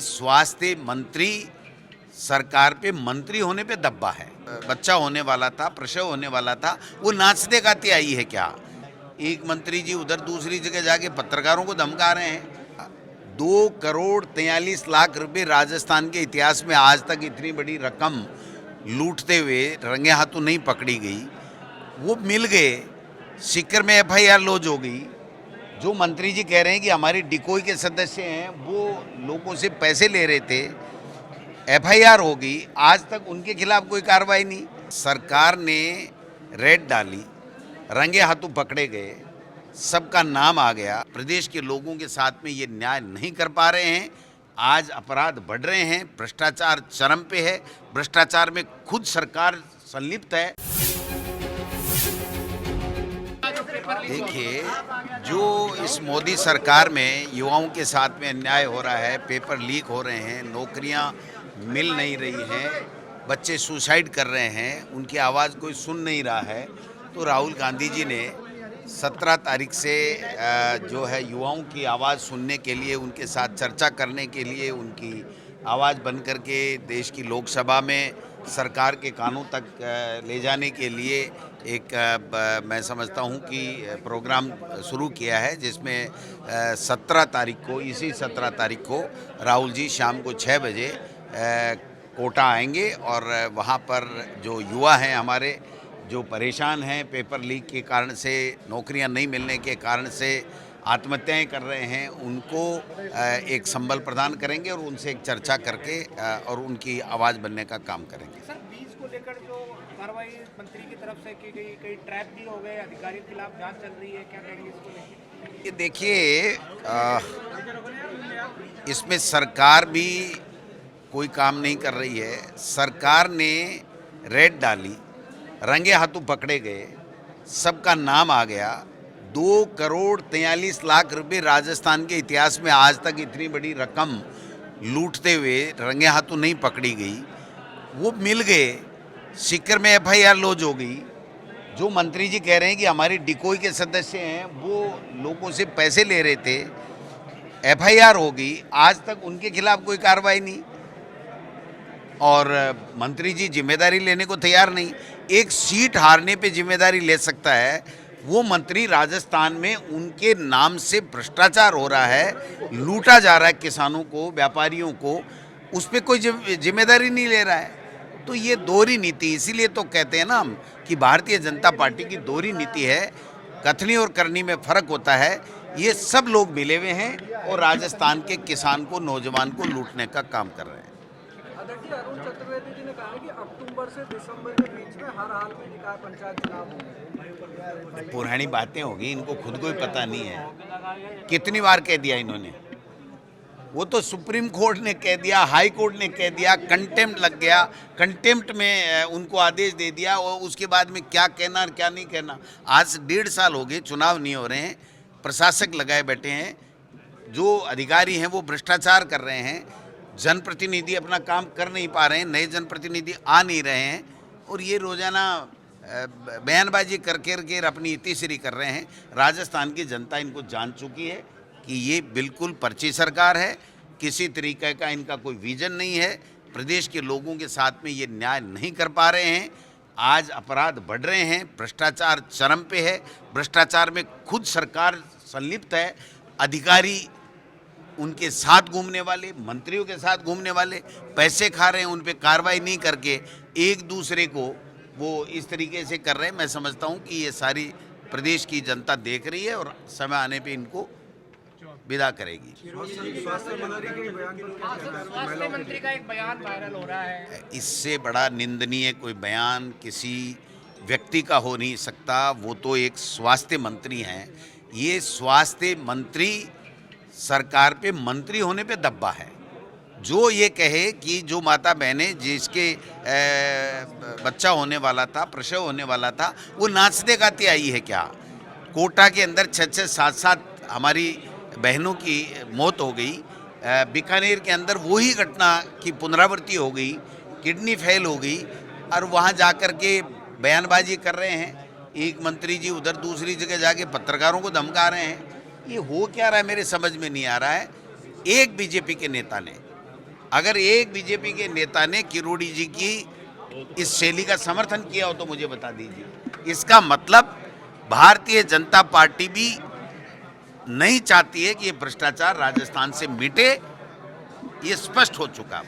स्वास्थ्य मंत्री सरकार पे मंत्री होने पे दब्बा है। बच्चा होने वाला था, प्रसव होने वाला था, वो नाचते गाते आई है क्या? एक मंत्री जी उधर दूसरी जगह जाके पत्रकारों को धमका रहे हैं। 2 करोड़ 43 लाख रुपए राजस्थान के इतिहास में आज तक इतनी बड़ी रकम लूटते हुए रंगे हाथों नहीं पकड़ी गई। वो मिल गए, सीकर में एफआईआर लॉन्च हो गई। जो मंत्री जी कह रहे हैं कि हमारी डिकोई के सदस्य हैं, वो लोगों से पैसे ले रहे थे, एफआईआर हो गई। आज तक उनके खिलाफ कोई कार्रवाई नहीं। सरकार ने रेड डाली, रंगे हाथों पकड़े गए, सबका नाम आ गया। प्रदेश के लोगों के साथ में ये न्याय नहीं कर पा रहे हैं। आज अपराध बढ़ रहे हैं, भ्रष्टाचार चरम पे है, भ्रष्टाचार में खुद सरकार संलिप्त है। देखिए, जो इस मोदी सरकार में युवाओं के साथ में अन्याय हो रहा है, पेपर लीक हो रहे हैं, नौकरियां मिल नहीं रही हैं, बच्चे सुसाइड कर रहे हैं, उनकी आवाज़ कोई सुन नहीं रहा है, तो राहुल गांधी जी ने 17 तारीख से जो है युवाओं की आवाज़ सुनने के लिए, उनके साथ चर्चा करने के लिए, उनकी आवाज़ बन करके देश की लोकसभा में सरकार के कानों तक ले जाने के लिए एक मैं समझता हूं कि प्रोग्राम शुरू किया है, जिसमें 17 तारीख को, इसी 17 तारीख को राहुल जी शाम को 6 बजे कोटा आएंगे और वहां पर जो युवा हैं हमारे, जो परेशान हैं पेपर लीक के कारण से, नौकरियां नहीं मिलने के कारण से आत्महत्याएं कर रहे हैं, उनको एक संबल प्रदान करेंगे और उनसे एक चर्चा करके और उनकी आवाज़ बनने का काम करेंगे। सर, बीज को लेकर जो कार्रवाई मंत्री की तरफ से की गई, कई ट्रैप भी हो गए, अधिकारियों के खिलाफ जांच चल रही है, क्या कहेंगे इसको लेकर? ये देखिए, इसमें सरकार भी कोई काम नहीं कर रही है। सरकार ने रेड डाली, रंगे हाथों पकड़े गए, सबका नाम आ गया। 2 करोड़ 43 लाख रुपए राजस्थान के इतिहास में आज तक इतनी बड़ी रकम लूटते हुए रंगे हाथों नहीं पकड़ी गई। वो मिल गए, सीकर में एफआईआर लॉन्च हो गई। जो मंत्री जी कह रहे हैं कि हमारी डिकोई के सदस्य हैं, वो लोगों से पैसे ले रहे थे, एफआईआर हो गई। आज तक उनके खिलाफ कोई कार्रवाई नहीं और मंत्री जी जिम्मेदारी लेने को तैयार नहीं। एक सीट हारने पे जिम्मेदारी ले सकता है वो मंत्री, राजस्थान में उनके नाम से भ्रष्टाचार हो रहा है, लूटा जा रहा है किसानों को, व्यापारियों को, उस पर कोई जिम्मेदारी नहीं ले रहा है। तो ये दोहरी नीति, इसीलिए तो कहते हैं ना हम कि भारतीय जनता पार्टी की दोहरी नीति है, कथनी और करनी में फर्क होता है। ये सब लोग मिले हुए हैं और राजस्थान के किसान को, नौजवान को लूटने का काम कर रहे हैं। अध्यक्ष अरुण चतुर्वेदी जी ने कहा है कि अक्टूबर से दिसंबर के बीच में हर हाल में निकाय पंचायत चुनाव होंगे। पुरानी बातें होगी, इनको खुद को ही पता नहीं है। कितनी बार कह दिया इन्होंने? वो तो सुप्रीम कोर्ट ने कह दिया, हाई कोर्ट ने कह दिया, कंटेम्प्ट लग गया, कंटेम्प्ट में उनको आदेश दे दिया और उसके बाद में क्या कहना और क्या नहीं कहना। आज 1.5 साल हो गए, चुनाव नहीं हो रहे हैं, प्रशासक लगाए बैठे हैं, जो अधिकारी हैं वो भ्रष्टाचार कर रहे हैं, जनप्रतिनिधि अपना काम कर नहीं पा रहे हैं, नए जनप्रतिनिधि आ नहीं रहे हैं और ये रोजाना बयानबाजी करके अपनी इतिश्री कर रहे हैं। राजस्थान की जनता इनको जान चुकी है कि ये बिल्कुल पर्ची सरकार है, किसी तरीके का इनका कोई विजन नहीं है। प्रदेश के लोगों के साथ में ये न्याय नहीं कर पा रहे हैं। आज अपराध बढ़ रहे हैं, भ्रष्टाचार चरम पे है, भ्रष्टाचार में खुद सरकार संलिप्त है। अधिकारी उनके साथ घूमने वाले, मंत्रियों के साथ घूमने वाले पैसे खा रहे हैं, उन पे कार्रवाई नहीं करके एक दूसरे को वो इस तरीके से कर रहे हैं। मैं समझता हूं कि ये सारी प्रदेश की जनता देख रही है और समय आने पे इनको विदा करेगी। स्वास्थ्य मंत्री का एक बयान वायरल हो रहा है। इससे बड़ा निंदनीय कोई बयान किसी व्यक्ति का हो नहीं सकता। वो तो एक स्वास्थ्य मंत्री हैं। ये स्वास्थ्य मंत्री सरकार पे मंत्री होने पे दब्बा है। जो ये कहे कि जो माता बहनें जिसके बच्चा होने वाला था, प्रसव होने वाला था, वो नाचते गाते आई है क्या? कोटा के अंदर 6-6, 7-7 हमारी बहनों की मौत हो गई। बीकानेर के अंदर वही घटना की पुनरावृत्ति हो गई, किडनी फेल हो गई और वहाँ जाकर के बयानबाजी कर रहे हैं। एक मंत्री जी उधर दूसरी जगह जाके पत्रकारों को धमका रहे हैं। ये हो क्या रहा है मेरे समझ में नहीं आ रहा है। एक बीजेपी के नेता ने अगर एक बीजेपी के नेता ने किरोड़ी जी की इस शैली का समर्थन किया हो तो मुझे बता दीजिए। इसका मतलब भारतीय जनता पार्टी भी नहीं चाहती है कि ये भ्रष्टाचार राजस्थान से मिटे, ये स्पष्ट हो चुका।